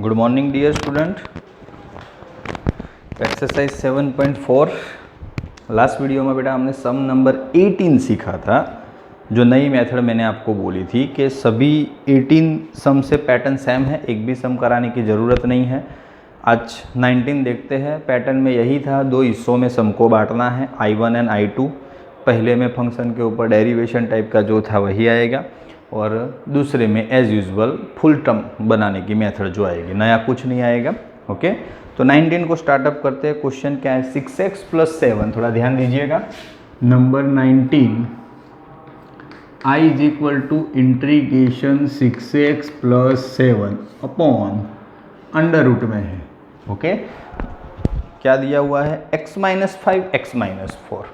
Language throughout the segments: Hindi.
Good morning dear student. Exercise 7.4 last video में बेटा हमने सम नंबर 18 सीखा था। जो नई मेथड मैंने आपको बोली थी कि सभी 18 सम से पैटर्न सेम है, एक भी सम कराने की ज़रूरत नहीं है। आज 19 देखते हैं। पैटर्न में यही था, दो हिस्सों में सम को बांटना है, I1 एंड I2। पहले में फंक्शन के ऊपर डेरिवेशन टाइप का जो था वही आएगा और दूसरे में एज़ यूजुअल फुल टर्म बनाने की मेथड जो आएगी, नया कुछ नहीं आएगा। ओके, तो 19 को स्टार्टअप करते हैं। क्वेश्चन क्या है, 6x + 7। थोड़ा ध्यान दीजिएगा। नंबर 19 I is equal to integration 6x + 7 upon under root में है। ओके, क्या दिया हुआ है, x - 5 x - 4,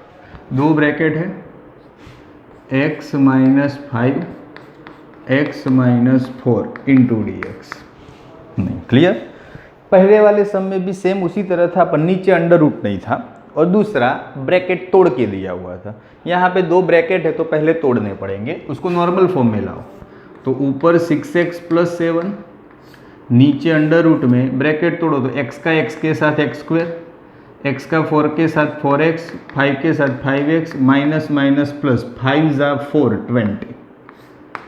दो ब्रैकेट है, x - 5 x - 4 इंटू dx। नहीं, क्लियर। पहले वाले सम में भी सेम उसी तरह था, पर नीचे अंडर रूट नहीं था और दूसरा ब्रैकेट तोड़ के दिया हुआ था। यहाँ पे दो ब्रैकेट है तो पहले तोड़ने पड़ेंगे, उसको नॉर्मल फॉर्म में लाओ। तो ऊपर 6x + 7, नीचे अंडर रूट में ब्रैकेट तोड़ो तो x का x के साथ x², x का 4 के साथ 4x, 5 के साथ 5x, minus minus plus, 5 × 4 20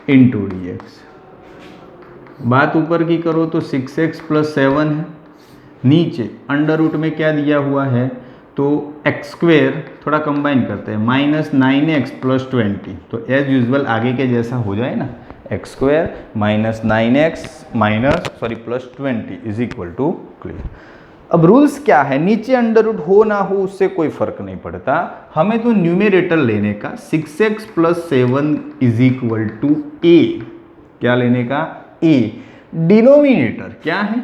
into dx। बात ऊपर की करो तो 6x + 7 है, नीचे अंडर रूट में क्या दिया हुआ है तो x², थोड़ा कंबाइन करते हैं, -9x + 20। तो एज यूजुअल आगे के जैसा हो जाए ना, x² - 9x + 20 is equal to clear. अब रूल्स क्या है, नीचे अंडर रूट हो ना हो उससे कोई फर्क नहीं पड़ता, हमें तो न्यूमेरेटर लेने का 6x + 7 is equal to a। क्या लेने का, a। डिनोमिनेटर क्या है,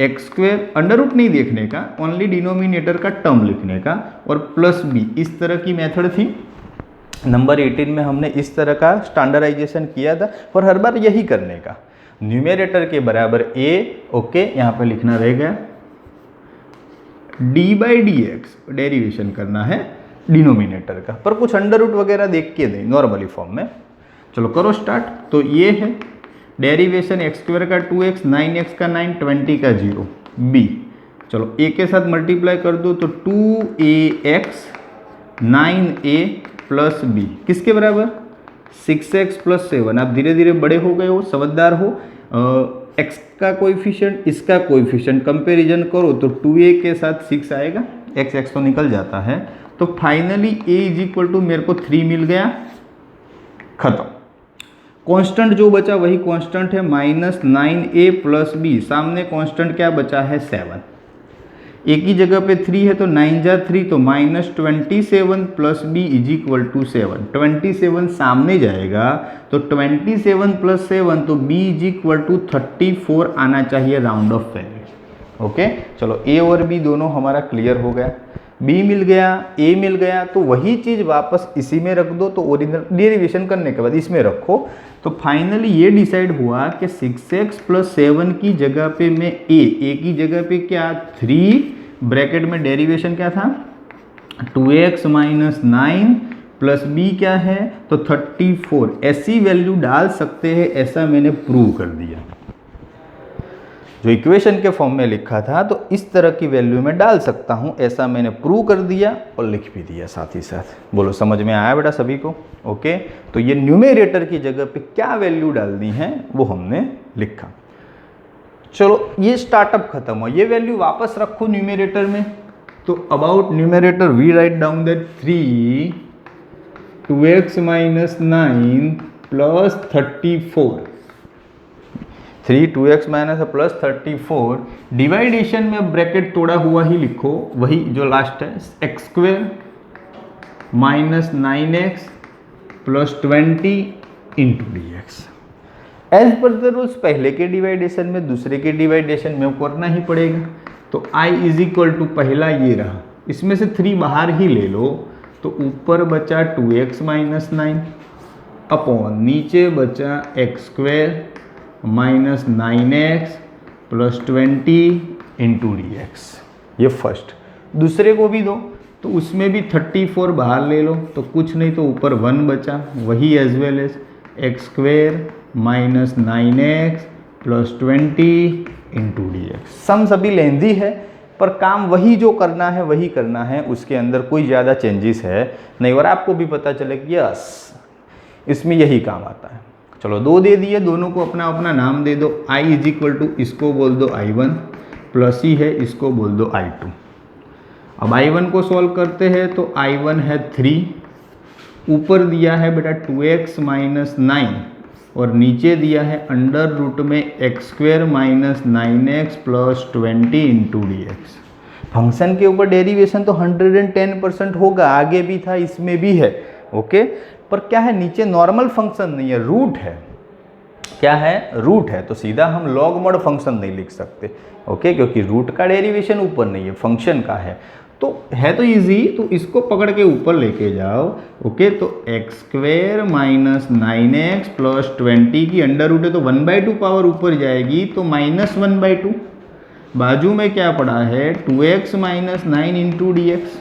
x², अंडर रूट नहीं देखने का, ओनली डिनोमिनेटर का टर्म लिखने का, और प्लस b। इस तरह की मेथड थी। नंबर 18 में हमने इस तरह का स्टैंडर्डाइजेशन किया था और हर बार यही करने का, न्यूमेरेटर के बराबर a। ओके, यहाँ पे लिखना रह गया d/dx, डेरिवेशन करना है डिनोमिनेटर का, पर कुछ अंडर रूट वगैरह देख के दें नॉर्मली फॉर्म में। चलो करो स्टार्ट। तो ये है डेरिवेशन, x² का 2x, 9x का 9, 20 का 0, b। चलो a के साथ मल्टीप्लाई कर दो तो 2ax 9a + b किसके बराबर, 6x + 7। आप धीरे धीरे बड़े हो गए हो, समझदार हो। x का कोएफिशिएंट, इसका कोएफिशिएंट कंपैरिजन करो तो 2a के साथ 6 आएगा, x तो निकल जाता है। तो finally a is equal to, मेरे को 3 मिल गया, खत्म। कांस्टेंट जो बचा वही कांस्टेंट है, -9a + b। सामने कांस्टेंट क्या बचा है, 7। एक ही जगह पे 3 है तो 9 × 3 तो -27 + b इज इक्वल टू 7। 27 सामने जाएगा तो 27 + 7 तो b इज इक्वल टू 34 आना चाहिए, राउंड ऑफ वैल्यू। ओके, चलो a और b दोनों हमारा क्लियर हो गया, b मिल गया, a मिल गया। तो वही चीज़ वापस इसी में रख दो, तो ओरिजिनल डेरिवेशन करने के बाद इसमें रखो। तो फाइनली ये डिसाइड हुआ कि 6x + 7 की जगह पे मैं a की जगह पे क्या 3, ब्रैकेट में डेरिवेशन क्या था 2x - 9 + b क्या है तो 34। ऐसी वैल्यू डाल सकते हैं, ऐसा मैंने प्रूव कर दिया। जो इक्वेशन के फॉर्म में लिखा था तो इस तरह की वैल्यू में डाल सकता हूं, ऐसा मैंने प्रूव कर दिया और लिख भी दिया साथ ही साथ। बोलो समझ में आया बेटा सभी को। ओके, तो ये न्यूमेरेटर की जगह पे क्या वैल्यू डालनी है वो हमने लिखा। चलो ये स्टार्टअप खत्म हो, ये वैल्यू वापस रखो न्यूमेरेटर में। तो about numerator we write down that 3 2x - 9 + 34, 3 2x - + 34। डिवाइडेशन में ब्रैकेट तोड़ा हुआ ही लिखो, वही जो लास्ट है, x² - 9x + 20 into dx। As per the rules पहले के डिवाइडेशन में दूसरे के डिवाइडेशन में करना ही पड़ेगा। तो i इज इक्वल टू, पहला ये रहा, इसमें से 3 बाहर ही ले लो तो ऊपर बचा 2x - 9 अपॉन नीचे बचा x² - 9x + 20 इंटू dx। ये फर्स्ट। दूसरे को भी दो तो उसमें भी 34 बाहर ले लो तो कुछ नहीं, तो ऊपर 1 बचा, वही as well as x² - 9x plus 20 into d x. सम सभी लेंदी है पर काम वही जो करना है वही करना है, उसके अंदर कोई ज़्यादा चेंजेस है नहीं, और आपको भी पता चले कि यस इसमें यही काम आता है। चलो 2 दे दिए, दोनों को अपना अपना नाम दे दो। i इज इक्वल टू, इसको बोल दो i1 प्लस ही है, इसको बोल दो i2। अब i1 को सॉल्व करते हैं तो i1 है 3, ऊपर दिया है बेटा 2x माइनस 9 और नीचे दिया है अंडर रूट में x² minus 9x plus 20 into d x. Function के ऊपर डेरिवेशन तो 110% होगा, आगे भी था इसमें भी है, ओके। पर क्या है, नीचे नॉर्मल फंक्शन नहीं है, रूट है। क्या है, रूट है, तो सीधा हम लॉग मॉड फंक्शन नहीं लिख सकते, ओके, क्योंकि रूट का डेरिवेशन ऊपर नहीं है, फंक्शन का है। तो है तो इजी, तो इसको पकड़ के ऊपर लेके जाओ, ओके। तो x² माइनस 9x प्लस 20 की अंडर रूट है तो 1/2 पावर ऊपर जाएगी तो माइनस 1/2। बाजू में क्या पड़ा है, 2x minus 9 into d x.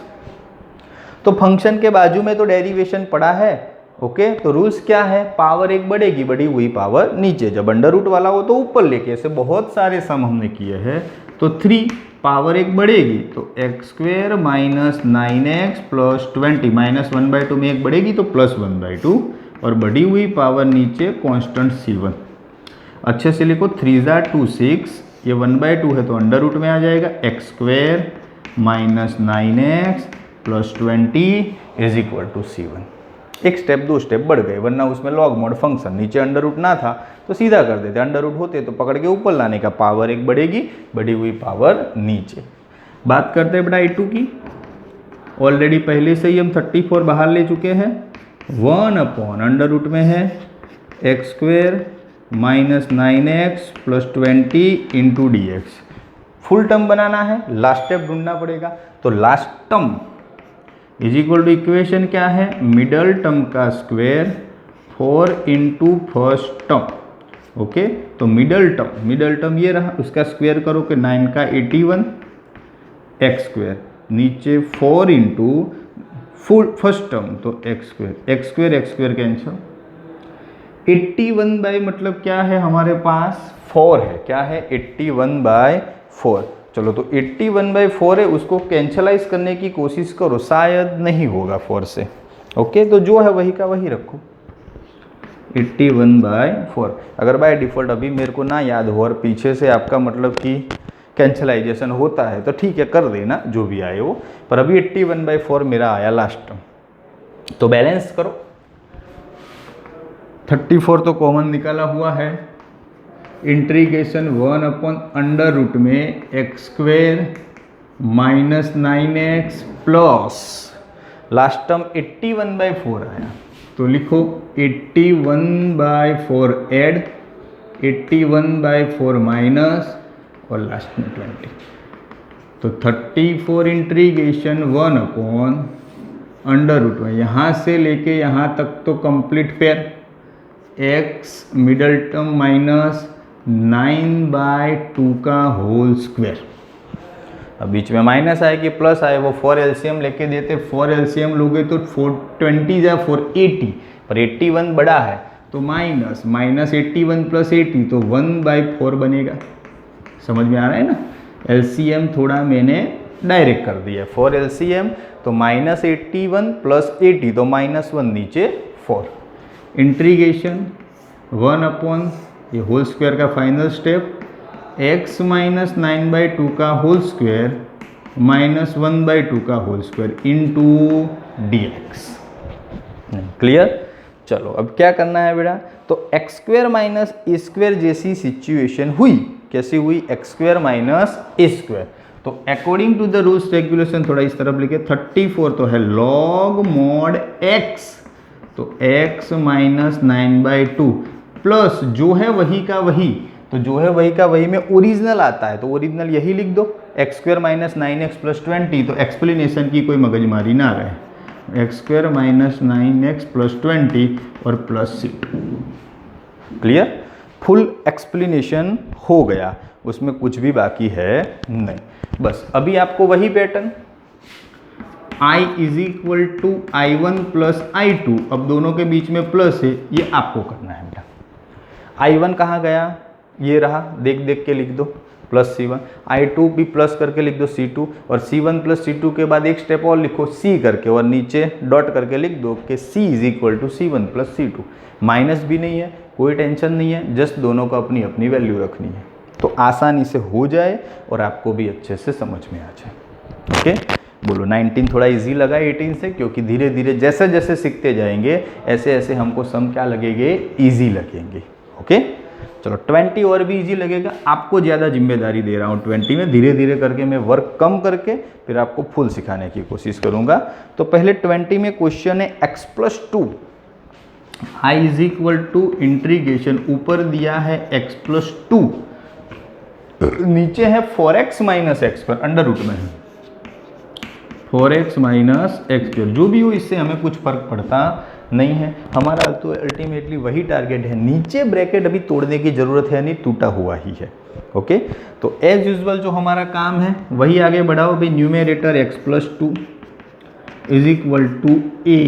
तो फंक्शन के बाजू में तो डेरिवेशन पड़ा है, ओके। तो रूल्स क्या है, पावर एक बढ़ेगी, बढ़ी हुई पावर नीचे, जब अंडर रूट वाला हो तो ऊपर लेके, ऐसे बहुत सारे सम हमने किए हैं। तो 3 पावर एक बढ़ेगी तो x² minus 9x plus 20, minus 1/2 में एक बढ़ेगी तो प्लस 1/2, और बढ़ी हुई पावर नीचे कांस्टेंट C1। अच्छे से लिखो, 3 × 2 6, ये 1/2 है तो अंडर रूट में आ जाएगा, x² minus 9x plus 20 is equal to C1। एक स्टेप 2 स्टेप बढ़ गए, वरना उसमें लॉग मॉड फंक्शन, नीचे अंडर रूट ना था तो सीधा कर देते, अंडर रूट होते तो पकड़ के ऊपर लाने का, पावर एक बढ़ेगी, बढ़ी हुई पावर नीचे। बात करते हैं बेटा i2 की। ऑलरेडी पहले से ही हम 34 बाहर ले चुके हैं, 1 अंडर रूट में है x² minus 9x plus 20 into d x. Full term बनाना है, लास्ट स्टेप ढूंढना पड़ेगा, तो last term is equal to, equation क्या है, मिडल टर्म का square 4 into first term, okay. तो मिडल टर्म ये रहा, उसका स्क्वायर करो कि 9 का 81 x², नीचे 4 इंटू फुल फर्स्ट टर्म तो x² कैंसिल। 81 मतलब क्या है, हमारे पास 4 है, क्या है 81/4। चलो तो 81/4 है, उसको कैंसलाइज करने की कोशिश करो, शायद नहीं होगा 4 से, ओके। तो जो है वही का वही रखो, 81/4। अगर बाय डिफ़ॉल्ट अभी मेरे को ना याद हो और पीछे से आपका मतलब कि कैंसलाइजेशन होता है तो ठीक है, कर देना जो भी आए वो, पर अभी 81/4 मेरा आया लास्ट टर्म। तो बैलेंस करो, 34 तो कॉमन निकाला हुआ है, इंटीग्रेशन 1/अंडर रूट में x² minus 9x plus last term 81/4 आया, तो लिखो 81/4 ऐड, 81/4 माइनस और लास्ट में 20। तो 34 इंटीग्रेशन 1/अंडर रूट में, यहाँ से लेके यहाँ तक तो complete pair, x middle term minus 9/2 का होल स्क्वायर। अब बीच में माइनस आए कि प्लस आए, वो 4 एलसीएम लेके देते, 4 एलसीएम लोगे तो 420 या 480, पर 81 बड़ा है तो माइनस 81 प्लस 80 तो 1/4 बनेगा। समझ में आ रहा है ना, एलसीएम थोड़ा मैंने डायरेक्ट कर दिया, 4 एलसीएम तो -81 प्लस 80 तो -1 नीचे 4। इंटीग्रेशन 1/, ये होल स्क्वायर का फाइनल स्टेप, x माइनस 9/2 का होल स्क्वायर माइनस 1/2 का whole square into d x. Clear. चलो अब क्या करना है बेटा, तो x² माइनस a² जैसी सिचुएशन हुई, कैसी हुई, x² माइनस a²। तो according to the rules regulation थोड़ा इस तरफ लिखे, 34 तो है लॉग मॉड x, तो x माइनस 9/2 प्लस जो है वही का वही, तो जो है वही का वही में ओरिजिनल आता है तो ओरिजिनल यही लिख दो, x² माइनस 9x प्लस 20। तो एक्सप्लेनेशन की कोई मगजमारी ना रहे, x² माइनस 9x प्लस 20 और plus c2। Clear, full explanation हो गया, उसमें कुछ भी बाकी है नहीं। बस अभी आपको वही pattern i is equal to i1 plus i2, अब दोनों के बीच में प्लस है, ये आपको करना है बेटा। i1 कहाँ गया, ये रहा, देख देख के लिख दो प्लस C1, I2 भी प्लस करके लिख दो C2, और C1 प्लस C2 के बाद एक स्टेप और लिखो C करके, और नीचे डॉट करके लिख दो कि C is equal to C1 plus C2। Minus भी नहीं है, कोई टेंशन नहीं है, जस्ट दोनों को अपनी अपनी वैल्यू रखनी है, तो आसानी से हो जाए और आपको भी अच्छे से समझ में आ जाए। ओके, बोलो 19 थोड़ा इजी लगा 18 से, क्योंकि धीरे धीरे जैसे जैसे सीखते जाएंगे ऐसे ऐसे हमको सम क्या लगेंगे, ईजी लगेंगे। ओके, चलो 20 और भी इजी लगेगा, आपको ज़्यादा जिम्मेदारी दे रहा हूँ 20 में, धीरे धीरे करके मैं वर्क कम करके फिर आपको फुल सिखाने की कोशिश करूँगा। तो पहले 20 में क्वेश्चन है x+2 i is equal to integration, ऊपर दिया है x+2, नीचे है 4x माइनस एक्स पर, अंडर रूट में है 4x माइनस एक्स पर, जो भी हो इससे हमें कुछ फर्क पड़ता नहीं है, हमारा तो अल्टीमेटली वही टारगेट है, नीचे ब्रैकेट अभी तोड़ने की ज़रूरत है नहीं, टूटा हुआ ही है। ओके, तो एज यूजुअल जो हमारा काम है वही आगे बढ़ाओ भाई, numerator x+2 is equal to a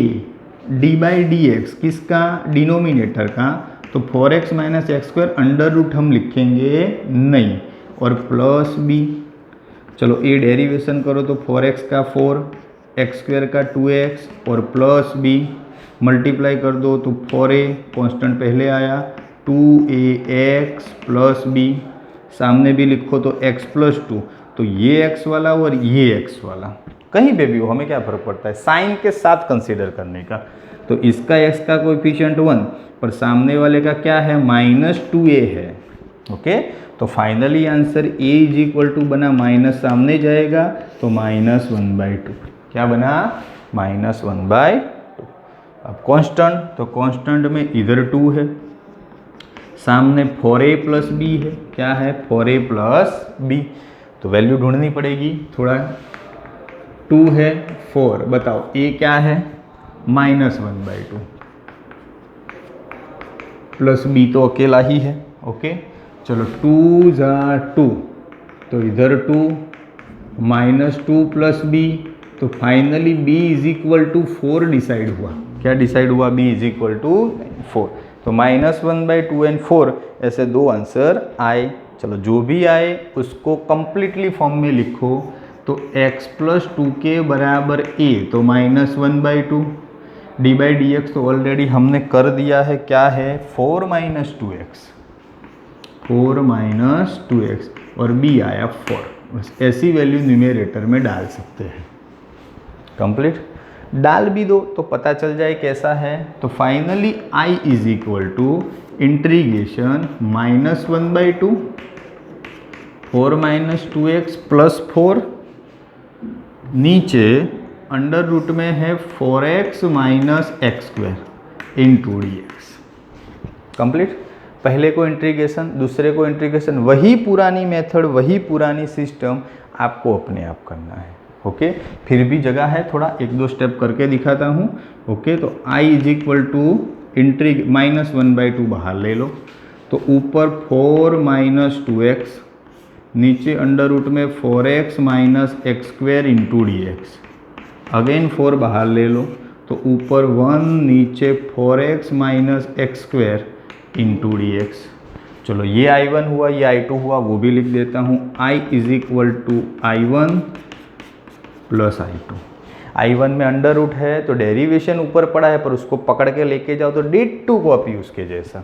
d/dx, किसका, डिनोमिनेटर का, तो 4x minus x square under root हम लिखेंगे नहीं, और प्लस b, चलो a डेरिवेशन करो तो 4x का 4, एक्स स्क्वायर का 2x और प्लस b, मल्टीप्लाई कर दो तो 4a कांस्टेंट पहले आया, 2ax प्लस b, सामने भी लिखो तो x+2, तो ये x वाला और ये x वाला, कहीं पे भी हो हमें क्या फ़र्क पड़ता है, साइन के साथ कंसीडर करने का। तो इसका x का कोएफिशिएंट 1, पर सामने वाले का क्या है, -2a है। ओके, तो finally answer a is equal to बना, माइनस सामने जाएगा तो -1/2, क्या बना, -1/2। अब कांस्टेंट, तो कांस्टेंट में इधर 2 है, सामने 4a प्लस b है, क्या है 4a प्लस b, तो वैल्यू ढूंढनी पड़ेगी थोड़ा, 2 है 4, बताओ a क्या है, -1/2 प्लस b तो अकेला ही है। ओके, चलो 2 जा 2, तो इधर 2, -2 प्लस b, तो finally b is equal to 4 decide हुआ, क्या डिसाइड हुआ, b इज इक्वल टू 4, तो -1/2 एंड 4 ऐसे दो आंसर आए। चलो जो भी आए उसको कंप्लीटली फॉर्म में लिखो, तो x+2 के बराबर a, तो -1/2, d/dx तो ऑलरेडी हमने कर दिया है, क्या है 4 - 2x, 4 - 2x, और b आया 4, बस ऐसी वैल्यू न्यूमेरेटर में डाल सकते हैं। कंप्लीट, डाल भी दो तो पता चल जाए कैसा है, तो finally i is equal to integration -1/2 4 - 2x plus 4, नीचे अंडर रूट में है 4x minus x square into dx। Complete, पहले को इंटीग्रेशन, दूसरे को इंटीग्रेशन, वही पुरानी मेथड, वही पुरानी सिस्टम आपको अपने आप करना है। ओके, फिर भी जगह है, थोड़ा 1-2 स्टेप करके दिखाता हूँ। ओके, तो i इज इक्वल टू -1/2 बाहर ले लो, तो ऊपर 4 - 2x, नीचे अंडर रूट में 4x minus x square into dx, again 4 बाहर ले लो, तो ऊपर 1, नीचे 4x minus x square into dx। चलो ये I1 हुआ, ये I2 हुआ, वो भी लिख देता हूँ, i is equal to I1 plus I2। I1 में अंडर रूट है तो डेरिवेशन ऊपर पड़ा है, पर उसको पकड़ के लेके जाओ तो D2 कॉपी उसके जैसा,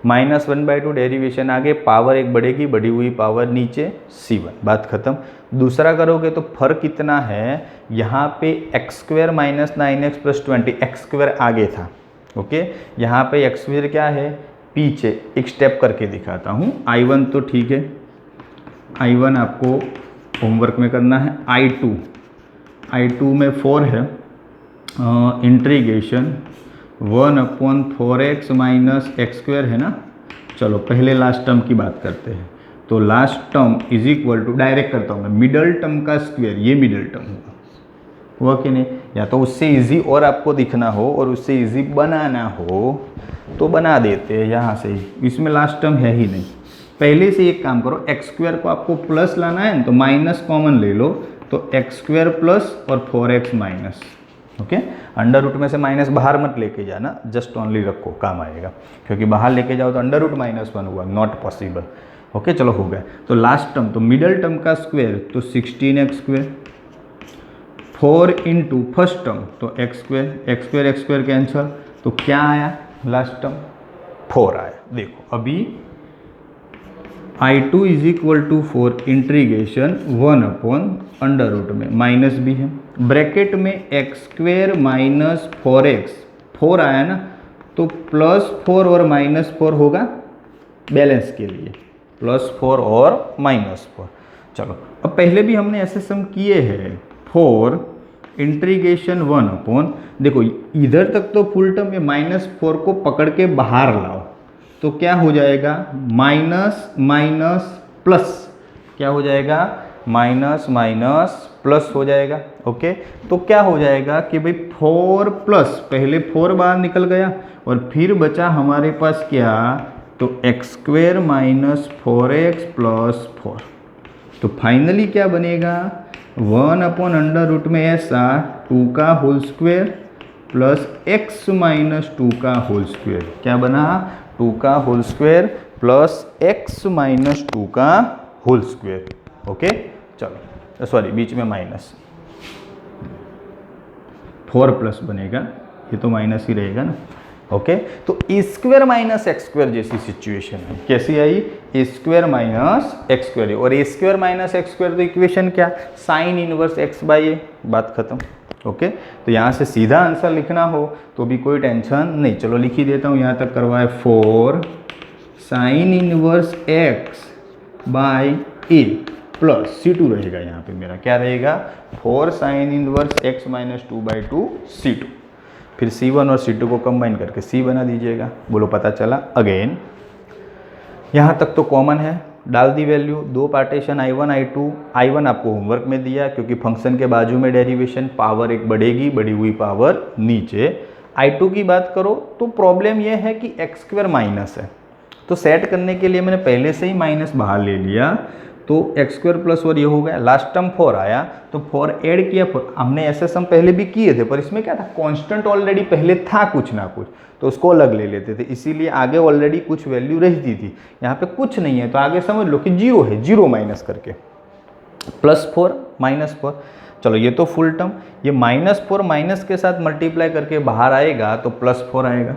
-1/2 डेरिवेशन आगे, पावर एक बढ़ेगी, बढ़ी हुई पावर नीचे C1, बात खत्म। दूसरा करोगे तो फर्क कितना है, यहाँ पे x square minus 9x plus 20, x square आगे था। ओके, यहाँ पे एक्स स्क्वायर क्या है, पीछे, एक स्टेप करके दिखाता हूँ। I1 तो ठीक है, I1 आपको होमवर्क में करना है। I2 में 4 है, integration 1/4x minus x square है ना। चलो पहले लास्ट टर्म की बात करते हैं, तो last term is equal to, direct करता हूँ मैं, मिडल टर्म का स्क्वायर, ये मिडल टर्म हुआ कि नहीं, या तो उससे इजी और आपको दिखना हो और उससे इजी बनाना हो तो बना देते हैं यहाँ से ही, इसमें लास्ट टर्म है ही नहीं। पहले से एक काम करो, एक्स स्क्वायर को आपको प्लस लाना है तो माइनस कॉमन ले लो, तो एक्स स्क्वायर प्लस और 4x minus okay, under root में से माइनस बाहर मत लेके जाना, जस्ट ओनली रखो, काम आएगा, क्योंकि बाहर लेके जाओ तो अंडर रूट -1 हुआ, नॉट पॉसिबल। ओके, चलो हो गया। तो लास्ट टर्म, तो मिडल टर्म का स्क्वायर तो 16x², 4 इंटू फर्स्ट टर्म तो x² कैंसल, तो क्या आया लास्ट टर्म 4 आया। देखो अभी I2 is equal to 4 integration 1/√, में माइनस भी है, ब्रैकेट में x² माइनस 4x, 4 आया ना, तो +4 और -4 होगा बैलेंस के लिए, +4 और -4। चलो अब पहले भी हमने ऐसे सम किए हैं, 4 इंटीग्रेशन 1/, देखो इधर तक तो फुल टर्म में -4 को पकड़ के बाहर लाओ, तो क्या हो जाएगा माइनस माइनस प्लस, क्या हो जाएगा माइनस माइनस प्लस हो जाएगा। ओके, तो क्या हो जाएगा कि भाई 4 प्लस, पहले 4 बाहर निकल गया और फिर बचा हमारे पास क्या, तो x² माइनस 4x प्लस 4, तो फाइनली क्या बनेगा 1/√, में ऐसा 2 का whole square plus x minus 2 का होल स्क्वायर, क्या बना 2 का whole square plus x minus 2 का होल स्क्वायर। ओके, चलो सॉरी बीच में माइनस, 4 प्लस बनेगा, ये तो माइनस ही रहेगा ना। ओके, तो a² माइनस x² जैसी सिचुएशन है, कैसी आई a² माइनस x², और a² माइनस x² तो इक्वेशन क्या, साइन इनवर्स x/a, बात खत्म। ओके, तो यहाँ से सीधा आंसर लिखना हो तो भी कोई टेंशन नहीं, चलो लिख ही देता हूँ, यहाँ तक करवाए 4 sine inverse x/a plus C2 रहेगा, यहाँ पे मेरा क्या रहेगा 4 sine inverse x minus 2/2 C2, फिर C1 और C2 को कंबाइन करके C बना दीजिएगा, बोलो पता चला। अगेन यहाँ तक तो कॉमन है, डाल दी value, 2 partition I1 I2, I1 आपको होमवर्क में दिया क्योंकि फंक्शन के बाजू में डेरिवेशन, पावर एक बढ़ेगी, बढ़ी हुई पावर नीचे। I2 की बात करो तो प्रॉब्लम यह है कि x² माइनस है, तो सेट करने के लिए मैंने पहले से ही माइनस बाहर ले लिया, तो x² प्लस 4 ये हो गया, लास्ट टर्म 4 आया तो 4 ऐड किया, हमने ऐसे सम पहले भी किए थे, पर इसमें क्या था कांस्टेंट ऑलरेडी पहले था कुछ ना कुछ, तो उसको अलग ले लेते थे, इसीलिए आगे ऑलरेडी कुछ वैल्यू रहती थी, यहाँ पे कुछ नहीं है तो आगे समझ लो कि 0 है, 0 माइनस करके +4 -4। चलो ये तो फुल टर्म, ये -4 माइनस के साथ मल्टीप्लाई करके बाहर आएगा तो +4 आएगा।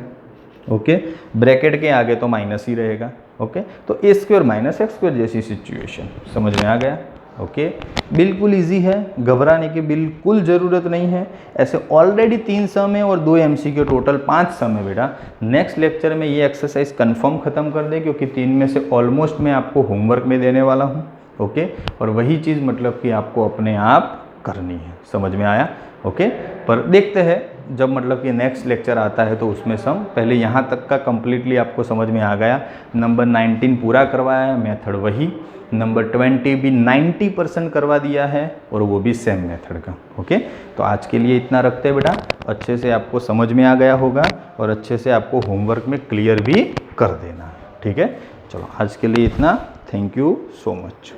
ओके, ब्रैकेट के आगे तो माइनस ही रहेगा। ओके, तो a² माइनस x² जैसी सिचुएशन समझ में आ गया। ओके, बिल्कुल इजी है, घबराने की बिल्कुल ज़रूरत नहीं है। ऐसे ऑलरेडी 3 सम है और 2 MCQ, टोटल 5 सम है बेटा। नेक्स्ट लेक्चर में ये एक्सरसाइज कंफर्म ख़त्म कर दे, क्योंकि 3 में से ऑलमोस्ट मैं आपको होमवर्क में देने वाला हूँ। ओके, और वही चीज़ मतलब कि आपको अपने आप करनी है, समझ में आया। ओके, पर देखते हैं जब मतलब कि नेक्स्ट लेक्चर आता है तो उसमें सम, पहले यहाँ तक का कम्प्लीटली आपको समझ में आ गया। नंबर 19 पूरा करवाया है, मेथड वही, नंबर 20 भी 90% करवा दिया है और वो भी सेम मेथड का। ओके, तो आज के लिए इतना रखते हैं बेटा, अच्छे से आपको समझ में आ गया होगा और अच्छे से आपको होमवर्क में क्लियर भी कर देना है। ठीक है, चलो आज के लिए इतना, थैंक यू सो मच।